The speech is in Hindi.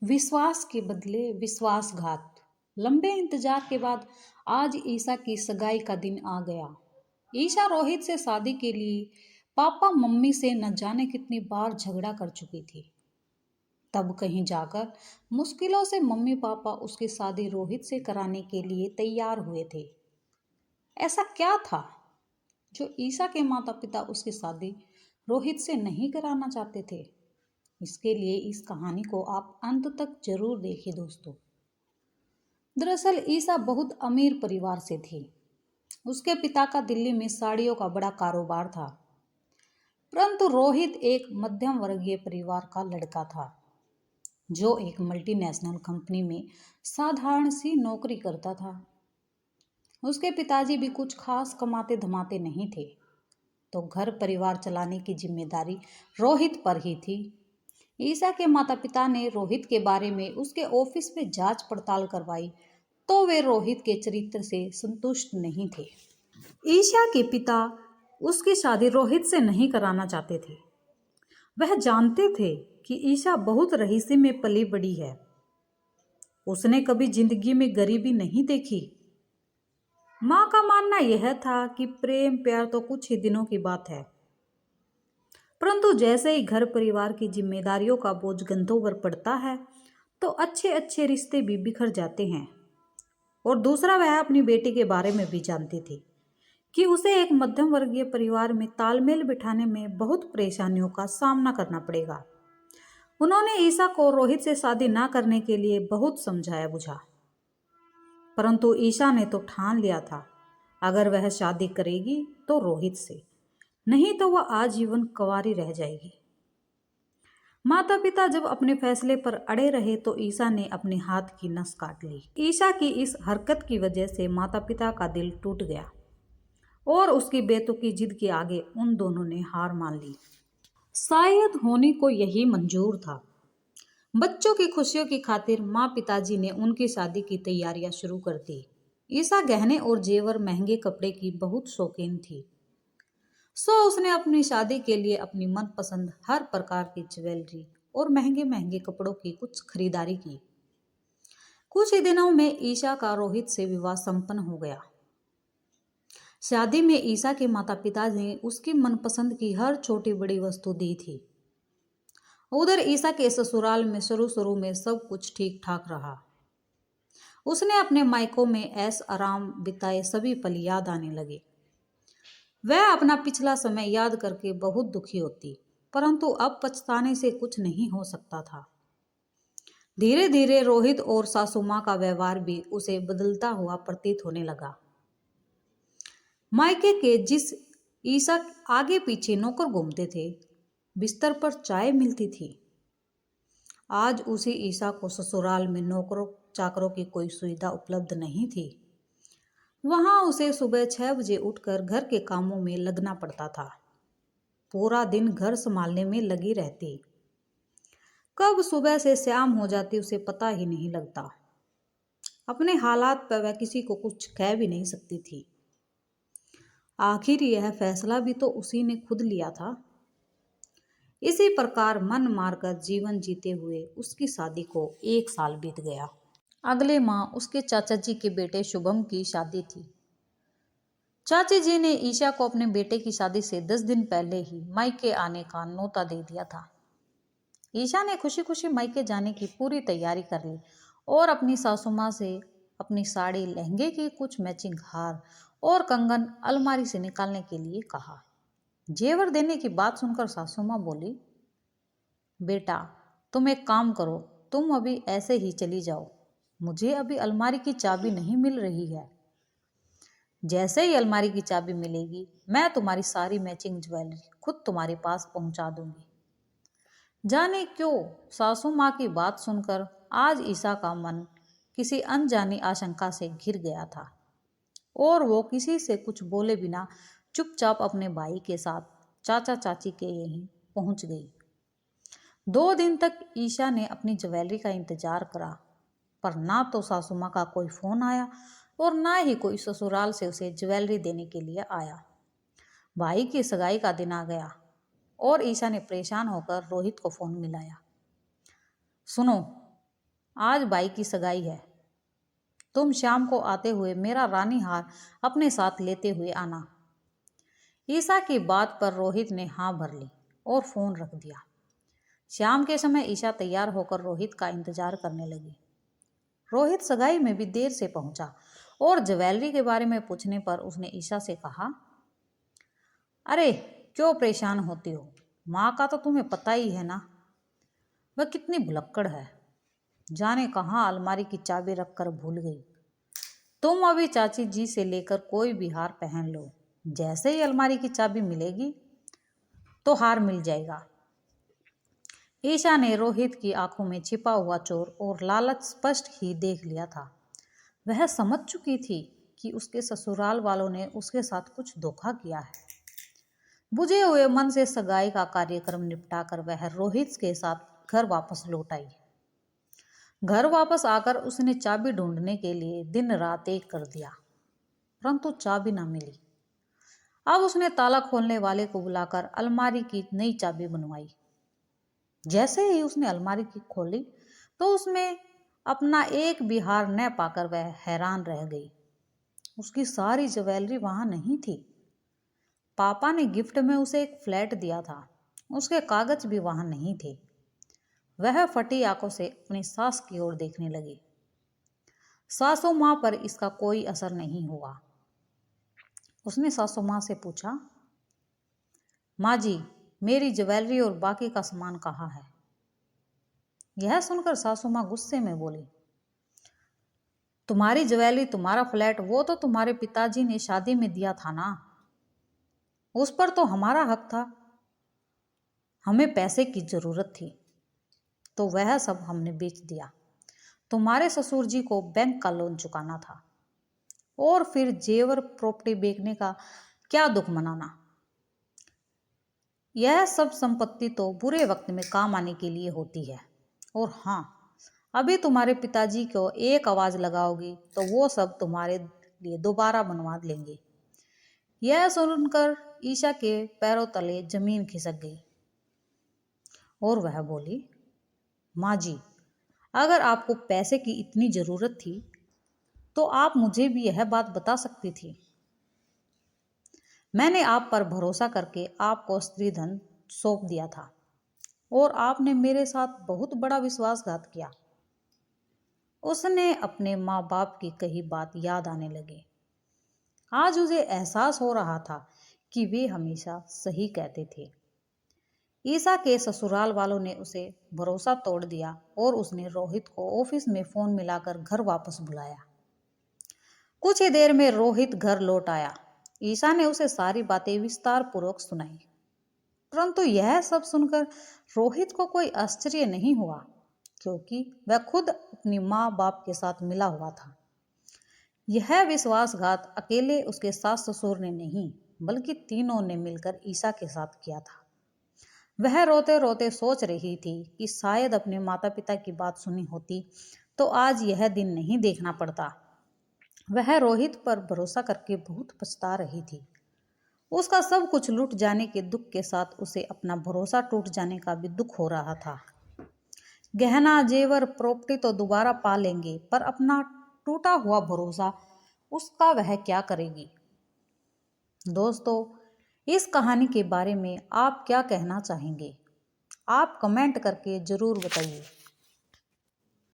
विश्वास के बदले विश्वासघात। लंबे इंतजार के बाद आज ईशा की सगाई का दिन आ गया। ईशा रोहित से शादी के लिए पापा मम्मी से न जाने कितनी बार झगड़ा कर चुकी थी। तब कहीं जाकर मुश्किलों से मम्मी पापा उसकी शादी रोहित से कराने के लिए तैयार हुए थे। ऐसा क्या था जो ईशा के माता पिता उसकी शादी रोहित से नहीं कराना चाहते थे? इसके लिए इस कहानी को आप अंत तक जरूर देखिए दोस्तों। दरअसल ईशा बहुत अमीर परिवार से थी। उसके पिता का दिल्ली में साड़ियों का बड़ा कारोबार था, परंतु रोहित एक मध्यम वर्गीय परिवार का लड़का था जो एक मल्टीनेशनल कंपनी में साधारण सी नौकरी करता था। उसके पिताजी भी कुछ खास कमाते धमाते नहीं थे, तो घर परिवार चलाने की जिम्मेदारी रोहित पर ही थी। ईशा के माता पिता ने रोहित के बारे में उसके ऑफिस में जांच पड़ताल करवाई, तो वे रोहित के चरित्र से संतुष्ट नहीं थे। ईशा के पिता उसकी शादी रोहित से नहीं कराना चाहते थे। वह जानते थे कि ईशा बहुत रईसी में पली बड़ी है। उसने कभी जिंदगी में गरीबी नहीं देखी। माँ का मानना यह था कि प्रेम प्यार तो कुछ ही दिनों की बात है, परंतु जैसे ही घर परिवार की जिम्मेदारियों का बोझ कंधों पर पड़ता है तो अच्छे अच्छे रिश्ते भी बिखर जाते हैं। और दूसरा, वह अपनी बेटी के बारे में भी जानती थी कि उसे एक मध्यम वर्गीय परिवार में तालमेल बिठाने में बहुत परेशानियों का सामना करना पड़ेगा। उन्होंने ईशा को रोहित से शादी ना करने के लिए बहुत समझाया बुझा, परंतु ईशा ने तो ठान लिया था, अगर वह शादी करेगी तो रोहित से, नहीं तो वह आजीवन कुंवारी रह जाएगी। माता पिता जब अपने फैसले पर अड़े रहे तो ईशा ने अपने हाथ की नस काट ली। ईशा की इस हरकत की वजह से माता पिता का दिल टूट गया और उसकी बेतुकी जिद के आगे उन दोनों ने हार मान ली। शायद होने को यही मंजूर था। बच्चों की खुशियों की खातिर माँ पिताजी ने उनकी शादी की तैयारियां शुरू कर दी। ईशा गहने और जेवर महंगे कपड़े की बहुत शौकीन थी, सो उसने अपनी शादी के लिए अपनी मनपसंद हर प्रकार की ज्वेलरी और महंगे महंगे कपड़ों की कुछ खरीदारी की। कुछ ही दिनों में ईशा का रोहित से विवाह संपन्न हो गया। शादी में ईशा के माता पिता ने उसकी मनपसंद की हर छोटी बड़ी वस्तु दी थी। उधर ईशा के ससुराल में शुरू में सब कुछ ठीक ठाक रहा। उसने अपने मायकों में ऐश आराम बिताए सभी पल याद आने लगे। वह अपना पिछला समय याद करके बहुत दुखी होती, परंतु अब पछताने से कुछ नहीं हो सकता था। धीरे धीरे रोहित और सासू माँ का व्यवहार भी उसे बदलता हुआ प्रतीत होने लगा। मायके के जिस ईशा आगे पीछे नौकर घूमते थे, बिस्तर पर चाय मिलती थी, आज उसी ईशा को ससुराल में नौकरों चाकरों की कोई सुविधा उपलब्ध नहीं थी। वहां उसे सुबह 6 बजे उठकर घर के कामों में लगना पड़ता था। पूरा दिन घर संभालने में लगी रहती। कब सुबह से शाम हो जाती उसे पता ही नहीं लगता। अपने हालात पर वह किसी को कुछ कह भी नहीं सकती थी। आखिर यह फैसला भी तो उसी ने खुद लिया था। इसी प्रकार मन मारकर जीवन जीते हुए उसकी शादी को 1 साल बीत गया। अगले माह उसके चाचा जी के बेटे शुभम की शादी थी। चाची जी ने ईशा को अपने बेटे की शादी से 10 दिन पहले ही मायके आने का न्योता दे दिया था। ईशा ने खुशी खुशी मायके जाने की पूरी तैयारी कर ली और अपनी सासू माँ से अपनी साड़ी, लहंगे की कुछ मैचिंग हार और कंगन अलमारी से निकालने के लिए कहा। जेवर देने की बात सुनकर सासू माँ बोली, बेटा तुम एक काम करो, तुम अभी ऐसे ही चली जाओ, मुझे अभी अलमारी की चाबी नहीं मिल रही है। जैसे ही अलमारी की चाबी मिलेगी मैं तुम्हारी सारी मैचिंग ज्वेलरी खुद तुम्हारे पास पहुंचा दूंगी। जाने क्यों सासू माँ की बात सुनकर आज ईशा का मन किसी अनजानी आशंका से घिर गया था और वो किसी से कुछ बोले बिना चुपचाप अपने भाई के साथ चाचा चाची के यहीं पहुंच गई। 2 दिन तक ईशा ने अपनी ज्वेलरी का इंतजार करा, पर ना तो सासू माँ का कोई फोन आया और ना ही कोई ससुराल से उसे ज्वेलरी देने के लिए आया। भाई की सगाई का दिन आ गया और ईशा ने परेशान होकर रोहित को फोन मिलाया। सुनो, आज बाई की सगाई है। तुम शाम को आते हुए मेरा रानी हार अपने साथ लेते हुए आना। ईशा की बात पर रोहित ने हाँ भर ली और फोन रख दिया। शाम के समय ईशा तैयार होकर रोहित का इंतजार करने लगी। रोहित सगाई में भी देर से पहुंचा और ज्वेलरी के बारे में पूछने पर उसने ईशा से कहा, अरे क्यों परेशान होती हो, माँ का तो तुम्हें पता ही है ना, वह कितनी भुलक्कड़ है, जाने कहाँ अलमारी की चाबी रखकर भूल गई। तुम अभी चाची जी से लेकर कोई भी हार पहन लो, जैसे ही अलमारी की चाबी मिलेगी तो हार मिल जाएगा। ईशा ने रोहित की आंखों में छिपा हुआ चोर और लालच स्पष्ट ही देख लिया था। वह समझ चुकी थी कि उसके ससुराल वालों ने उसके साथ कुछ धोखा किया है। बुझे हुए मन से सगाई का कार्यक्रम निपटाकर वह रोहित के साथ घर वापस लौट आई। घर वापस आकर उसने चाबी ढूंढने के लिए दिन रात एक कर दिया, परंतु चाबी न मिली। अब उसने ताला खोलने वाले को बुलाकर अलमारी की नई चाबी बनवाई। जैसे ही उसने अलमारी की खोली तो उसमें अपना एक भी हार न पाकर वह हैरान रह गई। उसकी सारी ज्वेलरी वहां नहीं थी। पापा ने गिफ्ट में उसे एक फ्लैट दिया था, उसके कागज भी वहां नहीं थे। वह फटी आंखों से अपनी सास की ओर देखने लगी। सासू माँ पर इसका कोई असर नहीं हुआ। उसने सासू माँ से पूछा, माँ जी, मेरी ज्वेलरी और बाकी का सामान कहाँ है? यह सुनकर सासू माँ गुस्से में बोली, तुम्हारी ज्वेलरी, तुम्हारा फ्लैट, वो तो तुम्हारे पिताजी ने शादी में दिया था ना, उस पर तो हमारा हक था। हमें पैसे की जरूरत थी तो वह सब हमने बेच दिया। तुम्हारे ससुर जी को बैंक का लोन चुकाना था और फिर जेवर प्रॉपर्टी बेचने का क्या दुख मनाना। यह सब संपत्ति तो बुरे वक्त में काम आने के लिए होती है। और हाँ, अभी तुम्हारे पिताजी को एक आवाज लगाओगी तो वो सब तुम्हारे लिए दोबारा बनवा लेंगे। यह सुनकर ईशा के पैरों तले जमीन खिसक गई और वह बोली, माँ जी, अगर आपको पैसे की इतनी जरूरत थी तो आप मुझे भी यह बात बता सकती थी। मैंने आप पर भरोसा करके आपको स्त्री धन सौंप दिया था और आपने मेरे साथ बहुत बड़ा विश्वासघात किया। उसने अपने माँ बाप की कही बात याद आने लगी। आज उसे एहसास हो रहा था कि वे हमेशा सही कहते थे। ईशा के ससुराल वालों ने उसे भरोसा तोड़ दिया और उसने रोहित को ऑफिस में फोन मिलाकर घर वापस बुलाया। कुछ ही देर में रोहित घर लौट आया। ईशा ने उसे सारी बातें विस्तार पूर्वक सुनाई, परंतु यह सब सुनकर रोहित को कोई आश्चर्य नहीं हुआ, क्योंकि वह खुद अपनी माँ बाप के साथ मिला हुआ था। यह विश्वासघात अकेले उसके सास ससुर ने नहीं, बल्कि तीनों ने मिलकर ईशा के साथ किया था। वह रोते रोते सोच रही थी कि शायद अपने माता पिता की बात सुनी होती तो आज यह दिन नहीं देखना पड़ता। वह रोहित पर भरोसा करके बहुत पछता रही थी। उसका सब कुछ लूट जाने के दुख के साथ उसे अपना भरोसा टूट जाने का भी दुख हो रहा था। गहना जेवर प्रॉपर्टी तो दोबारा पा लेंगे, पर अपना टूटा हुआ भरोसा, उसका वह क्या करेगी। दोस्तों, इस कहानी के बारे में आप क्या कहना चाहेंगे? आप कमेंट करके जरूर बताइए।